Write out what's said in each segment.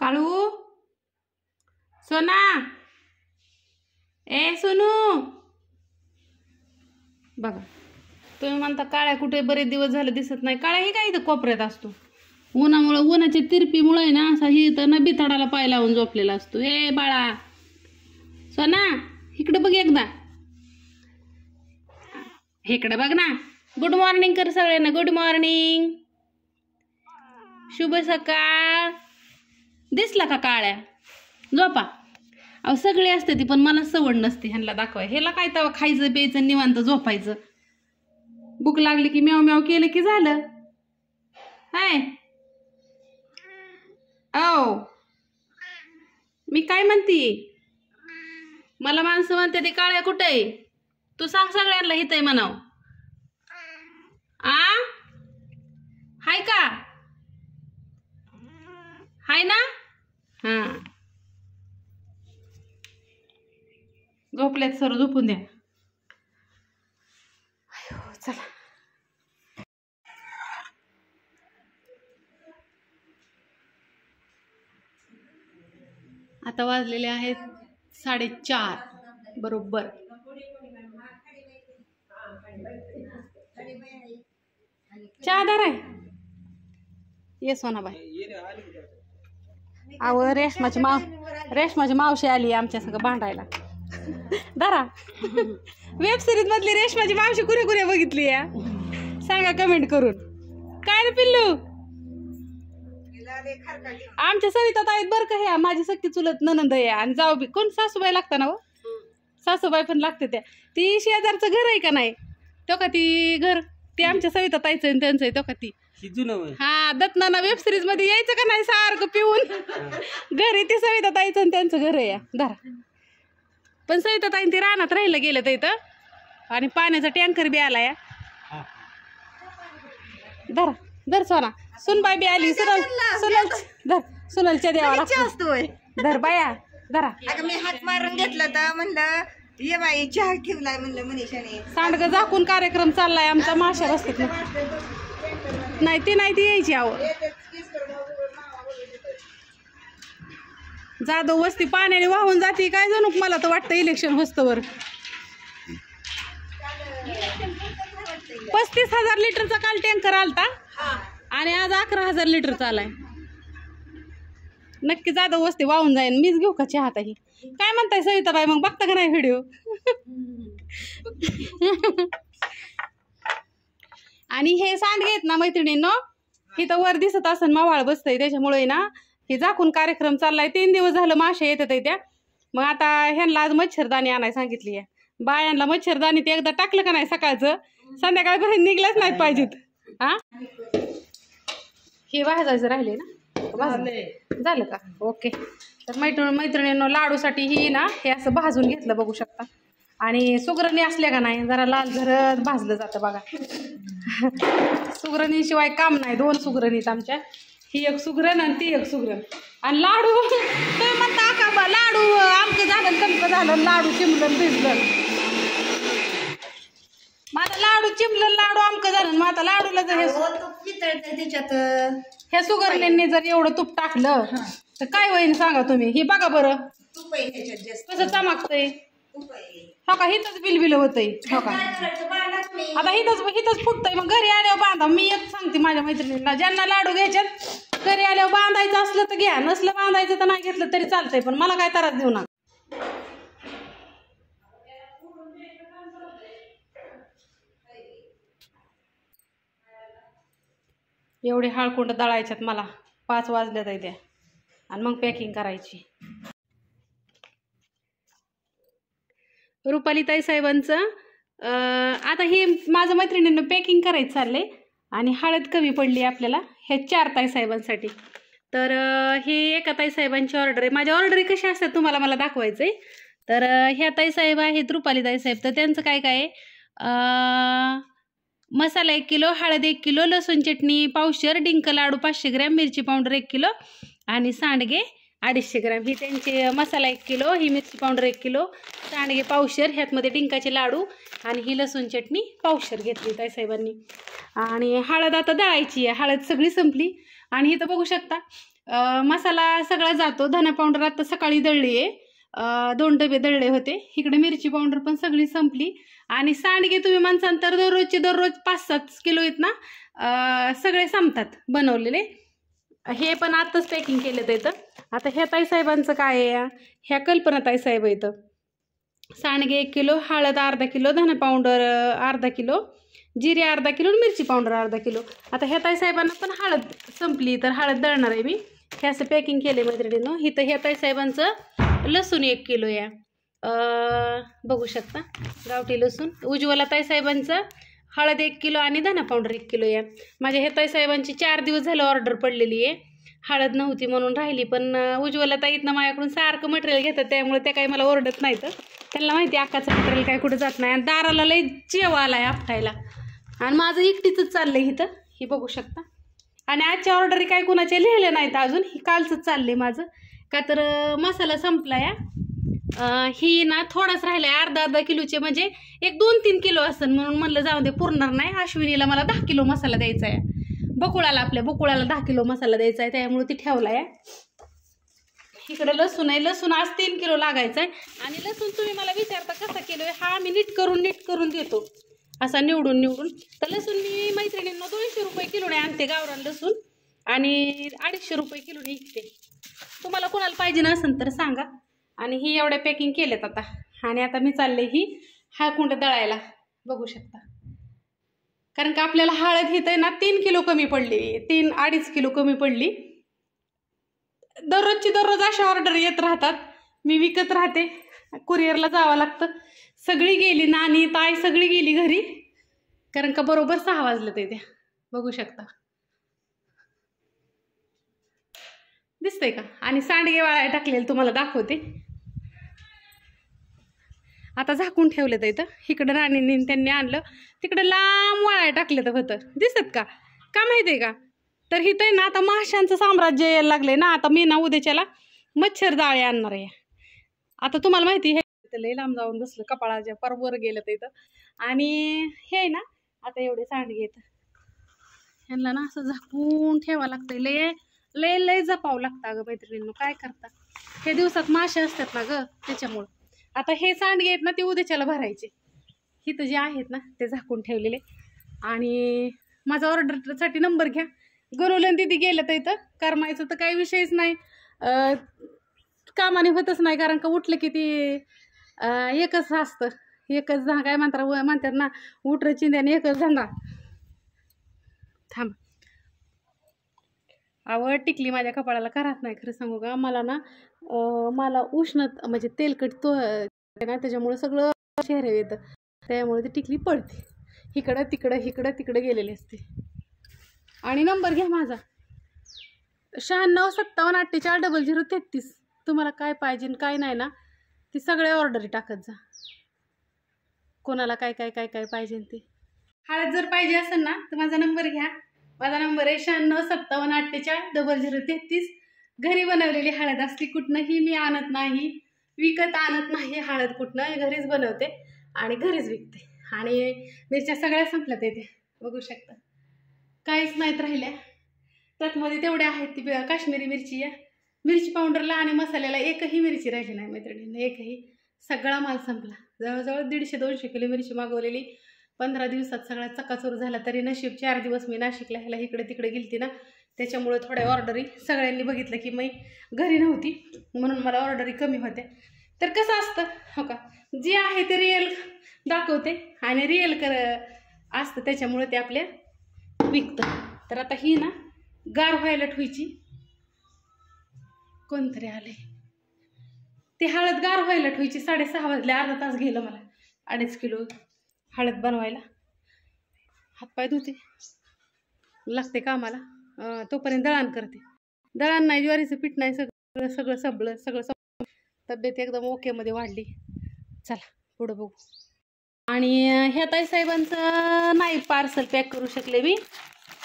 काळू सोना ए सोनू बघा तुम्ही म्हणता काळ्या कुठे बरेच दिवस झाले दिसत नाही. काळ्या ही काय इथं कोपऱ्यात असतो उन्हामुळे उन्हाच्या तिरपीमुळे ना असा ही तर ना बिथाडाला पाय लावून झोपलेला असतो. ए बाळा सोना इकडे बघ एकदा इकडे बघ ना. गुड मॉर्निंग कर सगळ्यांना. गुड मॉर्निंग शुभ सकाळ. दिसला का काळ्या झोपा. अहो सगळे असते ती पण मला सवड नसते ह्यांना दाखवाय. ह्याला काय तवा खायचं प्यायचं निवांत झोपायचं. भूक लागली की म्याव म्याव केलं की झालं. हाय ओ मी काय म्हणते मला माणसं म्हणते ते काळ्या कुठे आहे. तू सांग सगळ्यांना हित आहे म्हणाव. आ हाय का हाय ना. हा झोपल्यात सर झोपून द्या. चला आता वाजलेले आहेत 4:30 बरोबर. चहादार आहे ये सोनाबाई. अव रेशमाची मावशी आली आमच्या संग भांडायला. दारा वेब सिरीज मधली रेशमाची मावशी कुरे कुरे बघितली या सांगा कमेंट करून. काय रे पिल्लू आमच्या सवितात आहेत बरं का. ह्या माझी सक्की चुलत ननंद आहे आणि जाऊ बी कोण सासूबाई लागता ना. सासूबाई पण लागते त्या. ती शेजारचं घर आहे का नाही तो का ती घर ते आमच्या सविता ताईचं आणि त्यांचं आहे तो का ती. हा दत्तनाना वेब सिरीज मध्ये यायचं का नाही सारखं पिऊन घरी ती सविता ताईचं आणि त्यांचं घर आहे या धरा. पण सविता ताई ते रानात राहिलं गेलं तर इथं आणि पाण्याचा टँकर बी आला या धरा. धर सोना सुनबाई बी आली. सुनलच्या देवाला धर बाया धरा. मी हात मारून घेतला तर म्हणलं ये बाई चहा ठेवलाय म्हणलं मनीषाने. सांडग झाकून कार्यक्रम चाललाय आमचा. माशा बसतात नाही ती नाही ती यायची. आव जाधव वस्ती पाण्याने वाहून जाते काय जणू मला तर वाटतं इलेक्शन होस्तवर. 35,000 लिटरचा काल टँकर आलता आणि आज 11,000 लिटरचा आलाय. नक्की जाधव वस्ती वाहून जाईन. मीच घेऊ का चहा ताई. काय म्हणताय सविताबाई मग बघता का नाही व्हिडिओ. आणि हे सांडगे आहेत ना मैत्रिणींनो इथं वर दिसत असन मावाळ बसतंय त्याच्यामुळे ना हे झाकून कार्यक्रम चाललाय. 3 दिवस झालं माश्या येतात त्या. मग आता ह्यांना आज मच्छरदाणी आणाय सांगितली आहे. बायांना मच्छरदाणी ते एकदा टाकलं का नाही सकाळचं संध्याकाळपर्यंत निघलंच नाहीत पाहिजेत. हा हे भाजायचं राहिले ना झालं का ओके. तर मैत्रिणींनो लाडूसाठी ही ना हे असं भाजून घेतलं बघू शकता. आणि सुगरणी असल्या का नाही जरा लाल झरत भाजलं जातं बघा. सुगरणीशिवाय काम नाही. 2 सुगरणीत आमच्या. ही एक सुगरण आणि ती एक सुगरण. आणि लाडू तुम्ही म्हणता का लाडू आमचं झालं तमकं झालं लाडू चिमलं भिजलं. माझा लाडू चिमलं लाडू आमकं झालं. मग आता लाडूला जर त्याच्यात ह्या सुगरणींनी जर एवढं तूप टाकलं तर काय होईल सांगा तुम्ही. हे बघा बरं कसं चमकतंय. हो का हिथंच बिलबिल होतंय. हो का आता हिथंच फुटतंय. मग घरी आल्यावर बांधा. मी एक सांगते माझ्या मैत्रिणींना ज्यांना लाडू घ्यायच्यात घरी आल्यावर बांधायचं असलं तर घ्या नसलं बांधायचं तर नाही घेतलं तरी चालतंय. पण मला काय त्रास देऊ नका. एवढे हळकुंड दळायच्यात मला. 5 वाजल्यात आहे त्या आणि मग पॅकिंग करायची. रुपालीताई साहेबांचं आता हे माझं मैत्रिणींना पॅकिंग करायचं चाललंय. आणि हळद कमी पडली आपल्याला ह्या 4 ताई साहेबांसाठी. तर हे एका ताई साहेबांची ऑर्डर आहे. माझ्या ऑर्डरी कशा असतात तुम्हाला मला दाखवायचं आहे. तर ह्या ताई साहेब आहेत रुपालीताई साहेब. तर त्यांचं काय काय आहे मसाला 1 किलो, हळद 1 किलो, लसूण चटणी पावशेर, डिंक लाडू 500 ग्रॅम, मिरची पावडर 1 किलो आणि सांडगे 250 ग्रॅम. ही त्यांचे मसाला 1 किलो, ही मिरची पावडर 1 किलो, सांडगे पावशेर, ह्यातमध्ये डिंकाचे लाडू आणि ही लसूण चटणी पावशेर घेतली ताईसाहेबांनी. आणि हळद आता दळायची आहे. हळद सगळी संपली आणि इथं बघू शकता मसाला सगळा जातो. धना पावडर आता सकाळी दळली आहे, 2 डबे दळले होते. इकडे मिरची पावडर पण सगळी संपली. आणि सांडगे तुम्ही म्हणसान तर दररोज 5-7 किलो आहेत ना, सगळे संपतात बनवलेले. हे पण आत्ताच पॅकिंग केलं इथं. आता ह्या ताईसाहेबांचं काय आहे, ह्या कल्पना ताईसाहेब इथं सांडगे 1 किलो, हळद अर्धा किलो, धना पावडर अर्धा किलो, जिरे अर्धा किलो, मिरची पावडर अर्धा किलो. आता ह्या ताईसाहेबांना पण हळद संपली तर हळद दळणार आहे मी. हे असं पॅकिंग केले मैत्रिणीनं. इथं ह्या ताईसाहेबांचं लसूण 1 किलो या, बघू शकता गावठी लसूण. उज्ज्वला ताईसाहेबांचं हळद 1 किलो आणि धना पावडर 1 किलो या. माझ्या ह्या ताईसाहेबांची 4 दिवस झालं ऑर्डर पडलेली आहे. हळद नव्हती म्हणून राहिली, पण उज्ज्वला ताईतनं माझ्याकडून सारखं मटेरियल घेतात, त्यामुळे त्या काही मला ओरडत नाही. तर त्यांना माहिती अक्काचं मटेरियल काय कुठं जात नाही. आणि दाराला लई जेवा आला आहे आपटायला, आणि माझं एकटीचंच चाललंय इथं, ही बघू शकता. आणि आजच्या ऑर्डरी काय कुणाचे लिहिले नाहीत अजून, ही कालचंच चाललंय माझं. का तर मसाला संपला या. ही ना थोडाच राहिला आहे, अर्धा किलोचे, म्हणजे 1-2-3 किलो असेल म्हणून म्हणलं जाऊ दे, पुरणार नाही. अश्विनीला मला 10 किलो मसाला द्यायचा आहे, बकुळाला, आपल्या बकुळाला 10 किलो मसाला द्यायचा आहे, त्यामुळे ती ठेवला आहे. इकडे लसूण आहे, लसूण आज 3 किलो लागायचा आहे. आणि लसूण तुम्ही मला विचारता कसा किलो आहे, हा मी नीट करून देतो, असा निवडून. तर लसूण मी मैत्रिणींना 200 रुपये किलोने आणते गावरान लसूण, आणि 250 रुपये किलोने विकते. तुम्हाला कोणाला पाहिजे नसेल तर सांगा. आणि ही एवढ्या पॅकिंग केलेत आता. आणि आता मी चालले ही हळकुंड दळायला, बघू शकता. कारण का आपल्याला हळद ही तर ना 3 किलो कमी पडली, 3-2.5 किलो कमी पडली. दररोज अशा ऑर्डर येत राहतात, मी विकत राहते, कुरिअरला जावं लागतं. सगळी गेली, नानी ताई सगळी गेली घरी, कारण का बरोबर 6 वाजले ते त्या, बघू शकता. दिसतंय का. आणि सांडगे वाळायला टाकलेले तुम्हाला दाखवते. आता झाकून ठेवलं तर इथं. इकडं राणींनी त्यांनी आणलं, तिकडे लांब वाळायला टाकलं तर होतं, दिसत का माहिती आहे का. तर इथं आहे ना आता माशांचं साम्राज्य यायला लागलंय ना. आता मी ना उद्याच्याला मच्छर जाळे आणणार आहे. आता तुम्हाला माहिती आहे, लय लांब जाऊन बसलं, कपाळाच्या पार वर गेलं तर इथं. आणि हे आहे ना आता एवढे सांडगे येतं, ह्यांना ना असं झाकून ठेवावं लागतंय. लय जपावं लागतं अगं मैत्रिणींनो, काय करता. हे दिवसात मासे असतात ना गं, त्याच्यामुळं. आता हे सांडगे आहेत ना ते उद्याच्याला भरायचे. इथं जे आहेत ना ते झाकून ठेवलेले. आणि माझा ऑर्डरसाठी नंबर घ्या. गरुलन दिदी गेलं तर इथं करमायचं तर काही विषयच नाही, कामाने होतच नाही. कारण का उठलं की ती एकच असतं, एकच काय म्हणतात ना, उठर चिंध्याने एकच धंदा. थांब, आवड टिकली माझ्या कपाळाला, करत नाही खरं सांगू का. मला ना मला उष्ण म्हणजे तेलकट तो ना, त्याच्यामुळे सगळं चेहरे येतं, त्यामुळे ती टिकली पडते. इकडं तिकडं गेलेली असते. आणि नंबर घ्या माझा 9657484033. तुम्हाला काय पाहिजे काय नाही ना, ती सगळ्या ऑर्डरी टाकत जा, कोणाला काय पाहिजे ते. हळद जर पाहिजे असेल ना तर माझा नंबर घ्या. माझा नंबर आहे 9657484033. घरी बनवलेली हळद असली, कुठनंही मी आणत नाही, विकत आणत नाही हळद कुठनं, घरीच बनवते आणि घरीच विकते. आणि मिरच्या सगळ्या संपल्यात येते, बघू शकता, काहीच नाहीत राहिल्या. त्यातमध्ये तेवढ्या आहेत ती काश्मीरी मिरची आहे. मिरची पावडरला आणि मसाल्याला एकही मिरची राहिली नाही मैत्रिणींना, एकही. सगळा माल संपला. जवळजवळ 150-200 किलो मिरची मागवलेली, 15 दिवसात सगळा चकाचूर झाला. तरी नशीब 4 दिवस मी नाशिकला ह्याला इकडे तिकडे गेलती ना, त्याच्यामुळे थोड्या ऑर्डरी सगळ्यांनी बघितलं की मी घरी नव्हती म्हणून मला ऑर्डरी कमी होत्या. तर कसं असतं हो का, जे आहे ते रिअल दाखवते आणि रिअल असतं, त्याच्यामुळे ते आपल्या विकतं. तर आता ही ना गार व्हायला ठेवायची. कोणतरी आले, ते हळद गार व्हायला ठेवायची. 6:30 वाजले, अर्धा तास गेलं मला 2.5 किलो हळद बनवायला. हातपाय धुते लागते कामाला, तोपर्यंत दळण करते. दळण नाही, ज्वारीचं पीठ नाही, सगळं तब्येत एकदम ओकेमध्ये वाढली. चला पुढं बघू. आणि ह्या ताईसाहेबांचं नाही पार्सल पॅक करू शकले मी.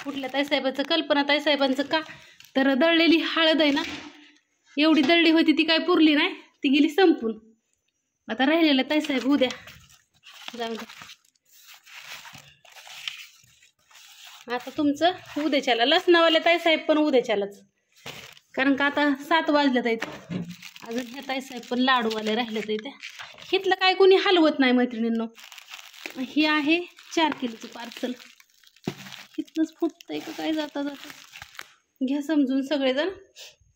कुठल्या ताईसाहेबांचं, कल्पना ताईसाहेबांचं. का तर दळलेली हळद आहे ना, एवढी दळली होती ती काय पुरली नाही, ती गेली संपून. आता राहिलेलं ताईसाहेब उद्या जाऊ द्या. आता तुमचं उद्याच्याला लसणावाले ताईसाहेब पण उद्याच्यालाच, कारण का आता 7 वाजल्यात आहेत. अजून ह्या ताईसाहेब पण लाडूवाले राहिलेत इथे. इथलं काय कोणी हलवत नाही मैत्रिणींनो. ही आहे 4 किलोचं पार्सल. इथनंच फुटतंय का काय जाता जाता. घ्या समजून सगळेजण.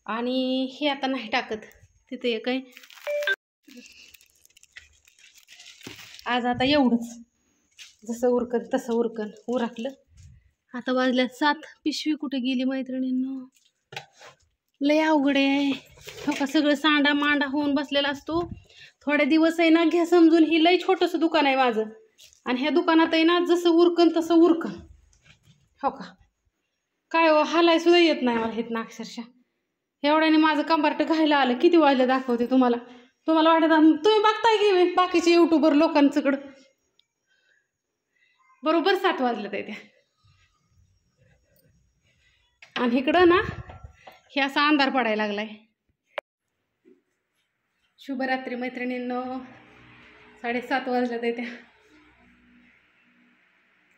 आणि हे आता नाही टाकत तिथे एक आहे. आज आता एवढंच, जसं उरकन तसं उरकन उरकलं. आता वाजल्यात 7. पिशवी कुठे गेली मैत्रिणींनो. लय अवघड आहे. हो का, सगळं सांडा मांडा होऊन बसलेला असतो. थोडे दिवस आहे ना, घ्या समजून ही लय छोटंसं दुकान आहे माझं. आणि ह्या दुकानात आहे ना, जसं उरकन तसं उरकन. हो का, काय हालाय सुद्धा येत नाही मला इथनं अक्षरशः. एवढ्याने माझं कंपार्ट घायला आलं. किती वाजले दाखवते तुम्हाला. तुम्हाला वाटत तुम्ही बघताय की बाकीचे युट्यूबर लोकांच्याकडं. बरोबर 7 वाजले त्या. आणि इकडं ना हे असा अंधार पडायला लागलाय. शुभरात्री मैत्रिणींनो. 7:30 वाजल्यात त्या.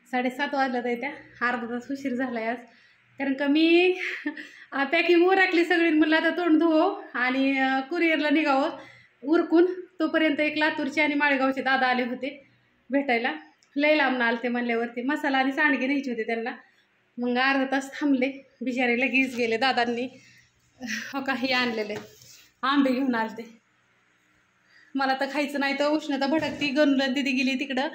7:30 वाजल्यात त्या. अर्धा तास उशीर झालाय आज. कारण का मी पॅकिंग उरकली सगळी. म्हणलं आता तोंड धुवो आणि कुरिअरला निघावं उरकून. तोपर्यंत एक लातूरचे आणि माळेगावचे दादा आले होते भेटायला. लय लांब आले ते म्हणल्यावरती. मसाला आणि सांडगे न्यायचे होते त्यांना. मग अर्धा तास थांबले. बिचारे लगेच गेले दादांनी. हो का, हे आणलेले आंबे घेऊन आले ते. मला तर खायचं नाही तर उष्णता भडकती. गणलं दिदी गेली तिकडं.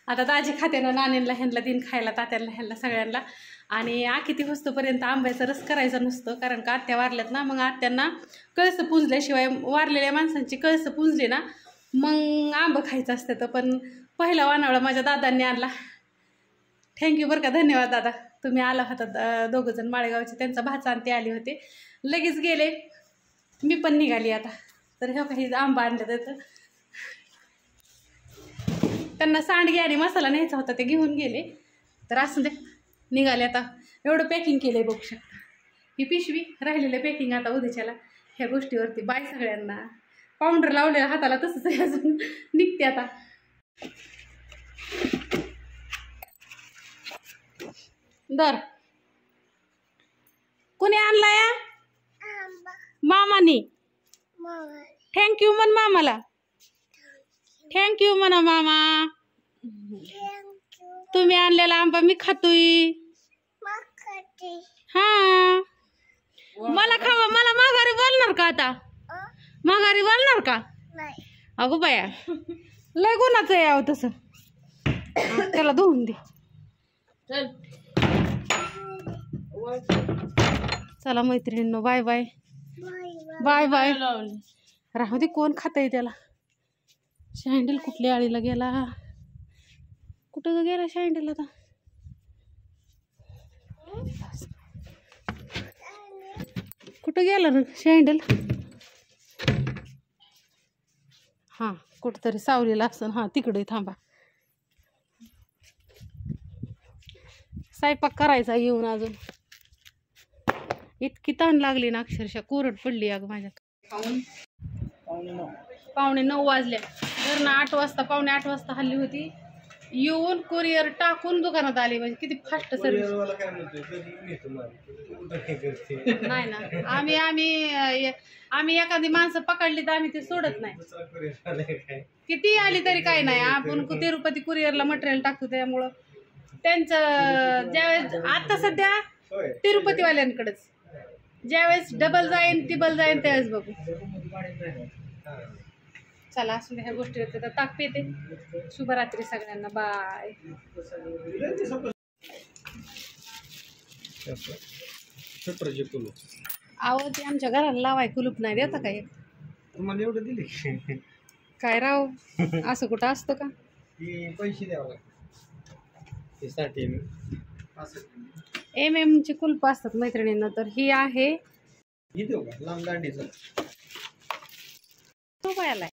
आता दाजी खात्यानं नाण्यांना ह्यांना दिन खायला, तात्यांना ह्यांना सगळ्यांना. आणि किती वस्तूपर्यंत आंब्याचा रस करायचा नसतं. कारण का आत्या वारल्यात ना, मग आत्यांना कळसं पुंजल्याशिवाय, वारलेल्या माणसांची कळसं पुंजले ना मग आंबं खायचं असतं. तर पण पहिला वानावळा माझ्या दादांनी आणला. थँक्यू बरं का, धन्यवाद दादा. तुम्ही आला होता 2 जण माळेगावचे. त्यांचा भाचा आणि ते आले होते. लगेच गेले. मी पण निघाली आता. तर हे काही आंबा आणलं त्याचं. त्यांना सांडगे आणि मसाला न्यायचा होता, ते घेऊन गेले. तर असं दे निघाले आता. एवढं पॅकिंग केलं आहे बघू शकता. ही पिशवी राहिलेलं पॅकिंग आता उद्याच्याला ह्या गोष्टीवरती. बाय सगळ्यांना. पावडर लावलेलं हाताला तसंच आहे अजून. निघते आता. दर कोणी आणलाय? मामानी. थँक्यू म्हण मामाला. थँक्यू म्हणा मामा. तुम्ही आणलेला आंबा मी खातोय. हा, मला खावा. मला माघारी बोलणार का आता? माघारी बोलणार का? अगो बाया, लय गुणाचं आहे यावं तसं. त्याला धुवून दे. चला मैत्रिणींनो, बाय बाय. Bye bye. राहू दे, कोण खातंय त्याला. शँडल कुठल्या आळीला गेला? कुठं गेला शँडल आता? कुठं गेला ना शँडल? हां, कुठंतरी सावलीला असं. हां, तिकडे थांबा. स्वयंपाक करायचा येऊन. अजून इतकी ताण लागली ना अक्षरशः. कोरड पडली अगं माझ्या. 9:45 वाजल्या. घरनं 8 वाजता, 7:45 वाजता हल्ली होती. येऊन कुरिअर टाकून दुकानात आली. म्हणजे किती फास्ट सर्विस. नाही ना, आम्ही एखादी माणसं पकडली तर आम्ही ते सोडत नाही. किती आली तरी काही नाही. आपण तिरुपती कुरिअरला मटेरियल टाकतो. त्यामुळं त्यांचं ज्यावेळेस आता सध्या तिरुपतीवाल्यांकडेच, ज्यावेळेस डबल जाईन टिबल जाईन त्यावेळेस बघू. चला असू ह्या गोष्टी होते. तर ताक पेते. शुभरात्री सगळ्यांना. बाय. आहो, ते आमच्या घराला लावाय कुलूप नाही देता काय? तुम्हाला एवढं दिले काय राव, असं कुठं असतं का? पैसे द्यावे MM ची कुलप असतात मैत्रिणींना. तर ही आहे लांब दांडीचं. रुपयाला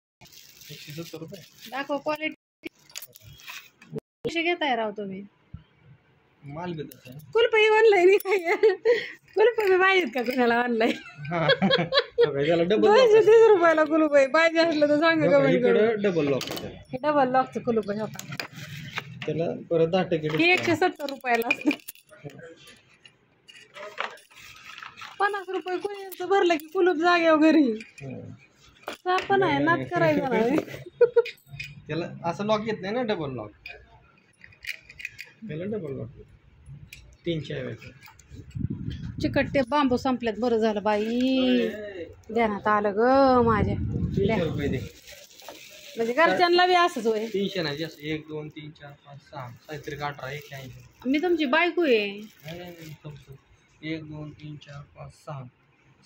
170 रुपये. दाखव क्वालिटी. कसे घेताय राव तुम्ही? माल घेतात. कुलप ही ऑनलाईन काय? कुलप मी पाहिजेत का कोणाला ऑनलाईन? डबल 230 रुपयाला कुलूप आहे. पाहिजे असलं तर सांगा कमेंट करून. Double lock. हे डबल लॉकचं कुलूप आहे. हो का? त्याला परत 10% हे 170 रुपयाला असतं. 50 रुपये कोणी भरलं की कुलूप जाग्यावर घरी आपण आहे नात करायचं नाही. त्याला असं लॉक येत नाही ना, डबल लॉक. त्याला डबल लॉक 300 आहे. चिकट ते बांबू संपल्यात. बरं झालं बाई ध्यानात आलं ग माझ्या. 300 रुपये दे. म्हणजे घरच्यांना बी असंच होय. 300 नाही जास्त. 1 2 3 4 5 6 काहीतरी 18 81. मी तुमची बायको आहे. 1 2 3 4 5 6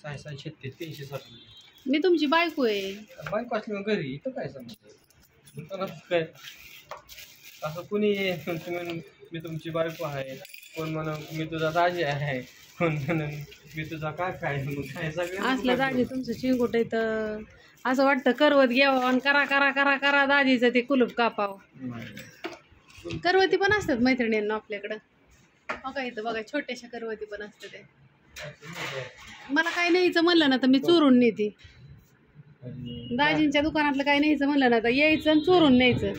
6 6 36 360. मी तुमची बायको आहे. बायको असली मग घरी इथं काय समजतं दुकानात काय असं कुणी म्हणून मी तुमची बायको आहे, कोण म्हणून मी तुझा दाजी आहे, कोण म्हणून मी तुझा काका आहे. मग काय सगळं असलं दाजी तुमचं चिंगुट इथं असं वाटतं करवत घ्यावं आणि करा करा करा करा दाजीचं ते कुलूप कापावं. करवती पण असतात मैत्रिणींना आपल्याकडं. बघा इथं बघा छोट्याशा करवती पण असतात. ते मला काय न्यायचं म्हणलं ना तर मी चोरून नेते. दाजींच्या दुकानातलं काय न्यायचं म्हणलं ना तर यायचं आणि चोरून न्यायचं.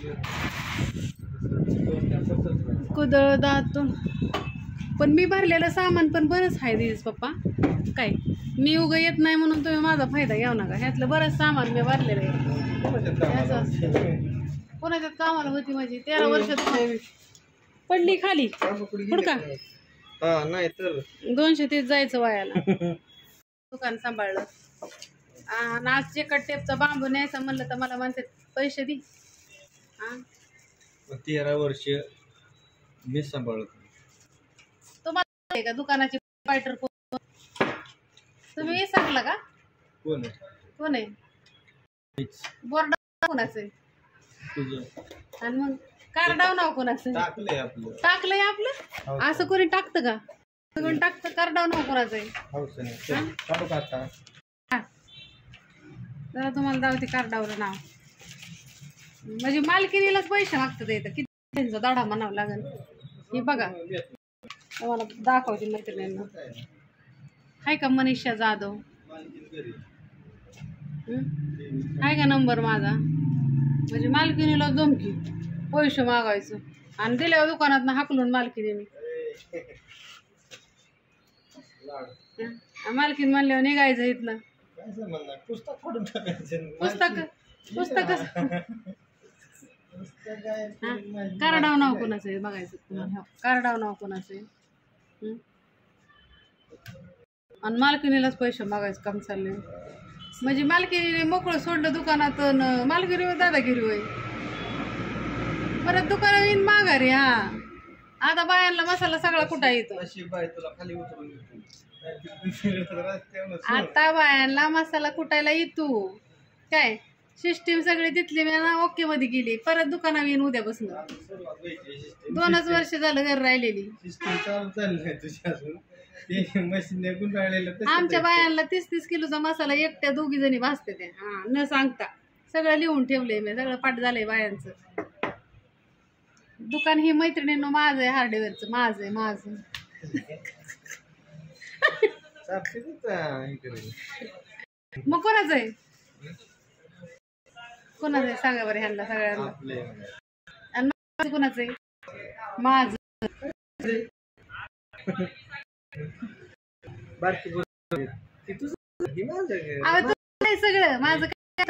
कुदळ दातून पण मी भरलेलं सामान पण बरंच आहे दिस पप्पा. काय मी उगं येत नाही म्हणून तुम्ही माझा फायदा घेऊ नका. ह्यातलं बरंच सामान मी भरलेलं आहे. कोणाच्यात कामाला होती माझी 13 वर्षात पडली खाली का नाही तर 230 जायचं वायाला. दुकान सांभाळलं आणि आज चिकट टेपचा बांबू न्यायचा म्हणलं तर मला म्हणते पैसे दे. 13 वर्ष मी सांभाळत. तुम्हाला आहे का दुकानाची फायटर? तुम्ही सांगला का? कोण आहे? कोण आहे? बोर्ड कोणाचं आहे? तुझं. आणि मग कार्डाव नाव कोणाचं? टाकलंय आपलं. टाकलंय आपलं? असं कोणी टाकतं का? कोणी टाकतं? कार्डाव नाव कोणाचं आहे? काढू का आता? जरा तुम्हाला दावते कार्डावर नाव. म्हणजे मालकीनीलाच पैसे मागतात येतं. किती त्यांचा दाढा म्हणावं लागेल. हे बघा तुम्हाला दाखवते मैत्रिणींना. आहे का मनीषा जाधव? आहे का नंबर माझा? म्हणजे मालकीनीला धमकी पैसे मागायचं आणि दिल्यावर दुकानात ना हाकलून मालकीनी. मालकीन म्हणल्यावर निघायचं इथनं. पुस्तक कार्डाव नाव कोणाचं आहे बघायचं तुम्हाला. कार्डाव नाव कोणाचं आहे आणि मालकिनीलाच पैसे मागायचं काम चाललंय. म्हणजे मालकिनीने मोकळं सोडलं दुकानात. मालकिनीवर दादागिरी होय. परत दुकानात येईन माघारी. आता बायांना मसाला सगळा कुठं येतो. आता बायांना मसाला कुटायला येतो. काय सिस्टीम सगळी तिथली मी ना ओके मध्ये गेली. परत दुकानावर येईन उद्या बसून. 2च वर्ष झालं घर राहिलेली. आमच्या बायांना 30-30 किलोचा मसाला एकट्या 2 जणी भाजते त्या. न सांगता सगळं लिहून ठेवलंय मी. सगळं पाठ झालंय बायांचं. दुकान ही मैत्रिणींनो माझं आहे. हार्डवेअरचं माझं आहे. माझं मग कोणाचं आहे? कोणाचं आहे सांगा बरं ह्यांना सगळ्यांना. आणि माझं कोणाचं आहे? माझं. सगळं माझं काय